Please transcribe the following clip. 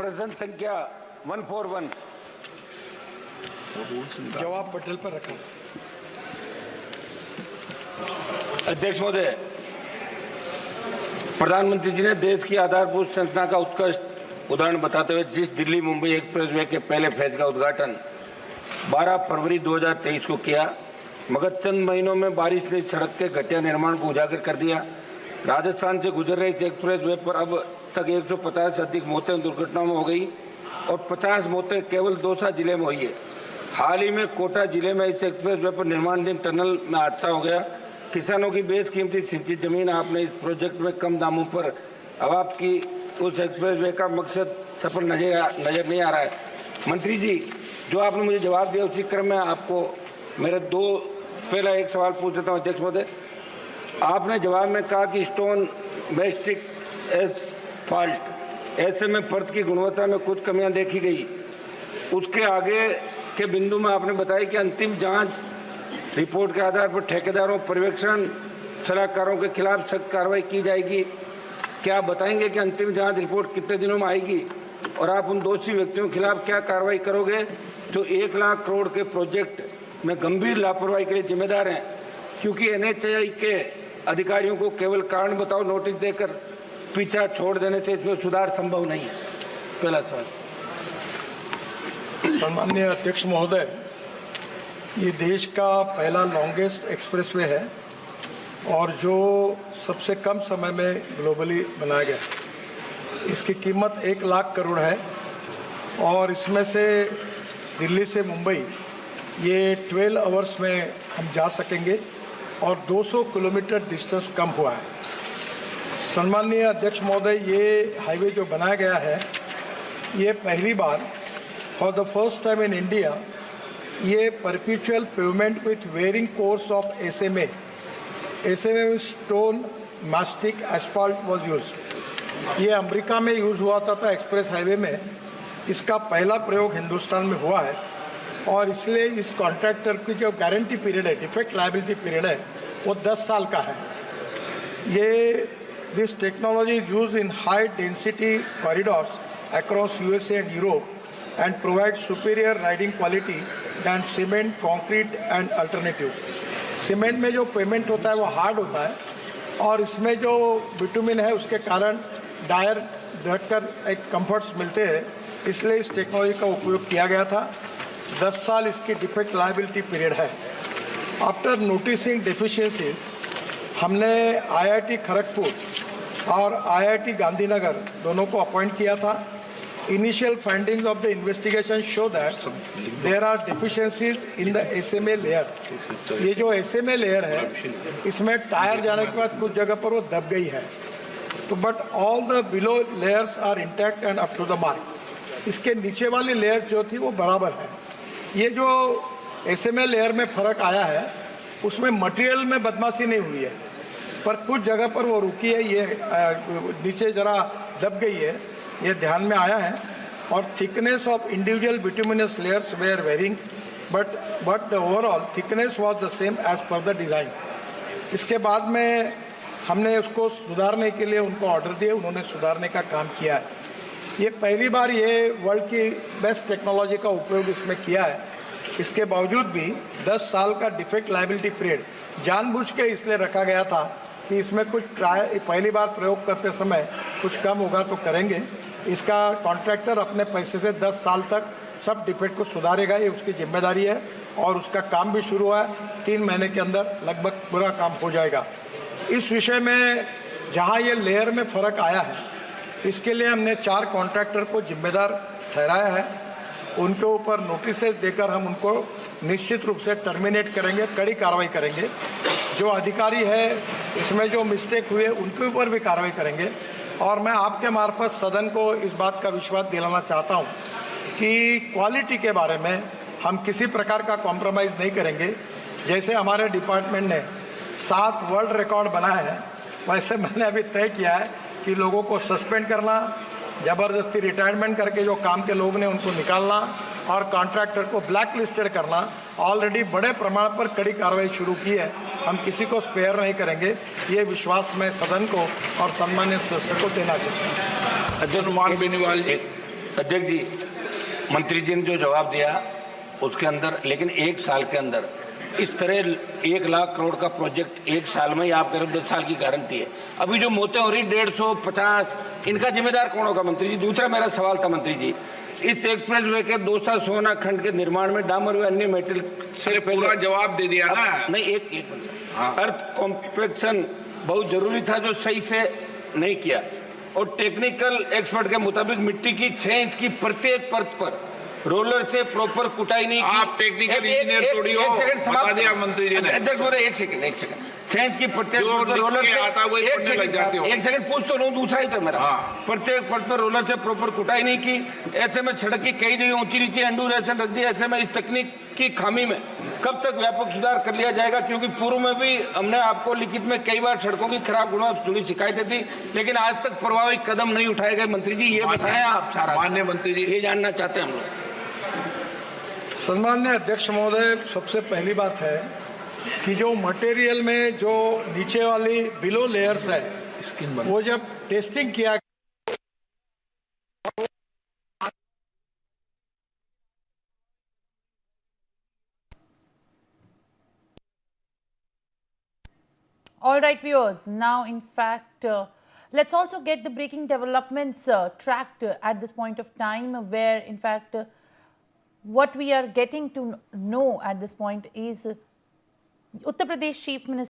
प्रश्न संख्या 141 जवाब पटेल पर रखा। अध्यक्ष महोदय, प्रधानमंत्री जी ने देश की आधारभूत संरचना का उत्कृष्ट उदाहरण बताते हुए जिस दिल्ली मुंबई एक्सप्रेसवे के पहले फेज का उद्घाटन 12 फरवरी 2023 को किया, मगर चंद महीनों में बारिश ने सड़क के घटिया निर्माण को उजागर कर दिया। राजस्थान से गुजर रही इस एक्सप्रेसवे पर अब तक 150 से अधिक मौतें दुर्घटनाओं में हो गई और 50 मौतें केवल दौसा जिले में हुई है। हाल ही में कोटा जिले में इस एक्सप्रेसवे पर निर्माणाधीन टनल में हादसा हो गया। किसानों की बेशकीमती सिंचित जमीन आपने इस प्रोजेक्ट में कम दामों पर अब आपकी उस एक्सप्रेसवे का मकसद सफल नजर नहीं आ रहा है। मंत्री जी, जो आपने मुझे जवाब दिया उसी क्रम में आपको मेरे पहला एक सवाल पूछ देता हूँ। अध्यक्ष महोदय, आपने जवाब में कहा कि स्टोन मैस्टिक एसफाल्ट ऐसे में परत की गुणवत्ता में कुछ कमियां देखी गई। उसके आगे के बिंदु में आपने बताया कि अंतिम जांच रिपोर्ट के आधार पर ठेकेदारों पर्यवेक्षण सलाहकारों के खिलाफ सख्त कार्रवाई की जाएगी। क्या आप बताएंगे कि अंतिम जांच रिपोर्ट कितने दिनों में आएगी और आप उन दोषी व्यक्तियों के खिलाफ क्या कार्रवाई करोगे जो 1 लाख करोड़ के प्रोजेक्ट में गंभीर लापरवाही के लिए जिम्मेदार हैं? क्योंकि NHAI के अधिकारियों को केवल कारण बताओ नोटिस देकर पीछा छोड़ देने से इसमें सुधार संभव नहीं है। पहला सवाल। सम्माननीय अध्यक्ष महोदय, ये देश का पहला लॉन्गेस्ट एक्सप्रेसवे है और जो सबसे कम समय में ग्लोबली बनाया गया। इसकी कीमत 1 लाख करोड़ है और इसमें से दिल्ली से मुंबई ये 12 आवर्स में हम जा सकेंगे और 200 किलोमीटर डिस्टेंस कम हुआ है। सम्माननीय अध्यक्ष महोदय, ये हाईवे जो बनाया गया है ये पहली बार for the first time in India ये perpetual pavement with wearing course of SMA में stone mastic asphalt was use. ये अमेरिका में यूज़ हुआ था एक्सप्रेस हाईवे में। इसका पहला प्रयोग हिंदुस्तान में हुआ है और इसलिए इस कॉन्ट्रैक्टर की जो गारंटी पीरियड है, डिफेक्ट लायबिलिटी पीरियड है, वो 10 साल का है। This technology is use in high density corridors across USA and Europe and provide superior riding quality than cement, concrete and alternative. Cement में जो पेमेंट होता है वो हार्ड होता है और इसमें जो बिटुमिन है उसके कारण टायर धड़कर एक कंफर्ट्स मिलते हैं, इसलिए इस टेक्नोलॉजी का उपयोग किया गया था। 10 साल इसकी डिफेक्ट लायबिलिटी पीरियड है। आफ्टर नोटिसिंग डेफिशिएंसीज हमने IIT खड़गपुर और IIT गांधीनगर दोनों को अपॉइंट किया था। Initial findings of the investigation show that there are deficiencies in the SMA layer. ये जो SMA लेयर है इसमें टायर जाने के बाद कुछ जगह पर वो दब गई है, तो but all the below layers are intact and up to the mark. इसके नीचे वाली लेयर्स जो थी वो बराबर है। ये जो SMA लेयर में फ़र्क आया है उसमें मटेरियल में बदमाशी नहीं हुई है, पर कुछ जगह पर वो रुकी है, ये नीचे ज़रा दब गई है, ये ध्यान में आया है। और thickness of individual bituminous layers were varying but the overall thickness was the same as per the design. इसके बाद में हमने उसको सुधारने के लिए उनको ऑर्डर दिए, उन्होंने सुधारने का काम किया है। ये पहली बार ये वर्ल्ड की बेस्ट टेक्नोलॉजी का उपयोग इसमें किया है। इसके बावजूद भी 10 साल का डिफेक्ट लायबिलिटी पीरियड जानबूझ के इसलिए रखा गया था कि इसमें कुछ पहली बार प्रयोग करते समय कुछ कम होगा तो करेंगे। इसका कॉन्ट्रैक्टर अपने पैसे से 10 साल तक सब डिफेक्ट को सुधारेगा, ये उसकी जिम्मेदारी है और उसका काम भी शुरू हुआ है। 3 महीने के अंदर लगभग पूरा काम हो जाएगा। इस विषय में जहाँ ये लेयर में फ़र्क आया है इसके लिए हमने 4 कॉन्ट्रैक्टर को जिम्मेदार ठहराया है। उनके ऊपर नोटिसेस देकर हम उनको निश्चित रूप से टर्मिनेट करेंगे, कड़ी कार्रवाई करेंगे। जो अधिकारी है इसमें जो मिस्टेक हुए उनके ऊपर भी कार्रवाई करेंगे। और मैं आपके मार्फत सदन को इस बात का विश्वास दिलाना चाहता हूं कि क्वालिटी के बारे में हम किसी प्रकार का कॉम्प्रोमाइज़ नहीं करेंगे। जैसे हमारे डिपार्टमेंट ने 7 वर्ल्ड रिकॉर्ड बनाए हैं, वैसे मैंने अभी तय किया है कि लोगों को सस्पेंड करना, ज़बरदस्ती रिटायरमेंट करके जो काम के लोग ने उनको निकालना और कॉन्ट्रैक्टर को ब्लैक लिस्टेड करना। ऑलरेडी बड़े प्रमाण पर कड़ी कार्रवाई शुरू की है, हम किसी को स्पेयर नहीं करेंगे। ये विश्वास मैं सदन को और सम्मान्य सदस्य को देना चाहता हूँ। अध्यक्ष बेनीवाल जी, अध्यक्ष जी, मंत्री जी ने जो जवाब दिया उसके अंदर, लेकिन एक साल के अंदर इस तरह 1 लाख करोड़ का प्रोजेक्ट एक साल में ही आप कह रहे हो 10 साल की गारंटी है। अभी जो मौतें हो रही 150, इनका जिम्मेदार कौन होगा मंत्री जी? दूसरा मेरा सवाल था मंत्री जी, इस एक्सप्रेस वे के 200 सोना खंड के निर्माण में डामर व अन्य मेटल से पूरा जवाब दे दिया ना। नहीं, एक मिनट। अर्थ कॉम्पैक्शन बहुत जरूरी था जो सही से नहीं किया, और टेक्निकल एक्सपर्ट के मुताबिक मिट्टी की 6 इंच की प्रत्येक परत पर रोलर से प्रॉपर कुटाई नहीं की। आप टेक्निकल इंजीनियर थोड़ी हो, बता दिया मंत्री जी ने। अध्यक्ष बोले एक सेकंड 6 इंच की प्रत्येक परत पर रोलर से, एक सेकंड पूछ तो लूं, दूसरा ही था मेरा। प्रत्येक परत पर रोलर से प्रॉपर कुटाई नहीं की। ऐसे में सड़क की कई जगह ऊंची नीचे एंडूरेशन रख दी। ऐसे में इस तकनीक की खामी में कब तक व्यापक सुधार कर लिया जाएगा? क्योंकि पूर्व में भी हमने आपको लिखित में कई बार सड़कों की खराब गुणवत्ता जुड़ी शिकायतें दी, लेकिन आज तक प्रभावी कदम नहीं उठाए गए। मंत्री जी ये बताएं आप सारा। माननीय मंत्री जी, ये जानना चाहते हैं हम लोग। सम्मान्य अध्यक्ष महोदय, सबसे पहली बात है कि जो मटेरियल में जो नीचे वाली बिलो लेयर्स है, वो जब टेस्टिंग किया All right, viewers. Now, in fact, let's also get the breaking developments tracked at this point of time, where, in fact, what we are getting to know at this point is Uttar Pradesh Chief Minister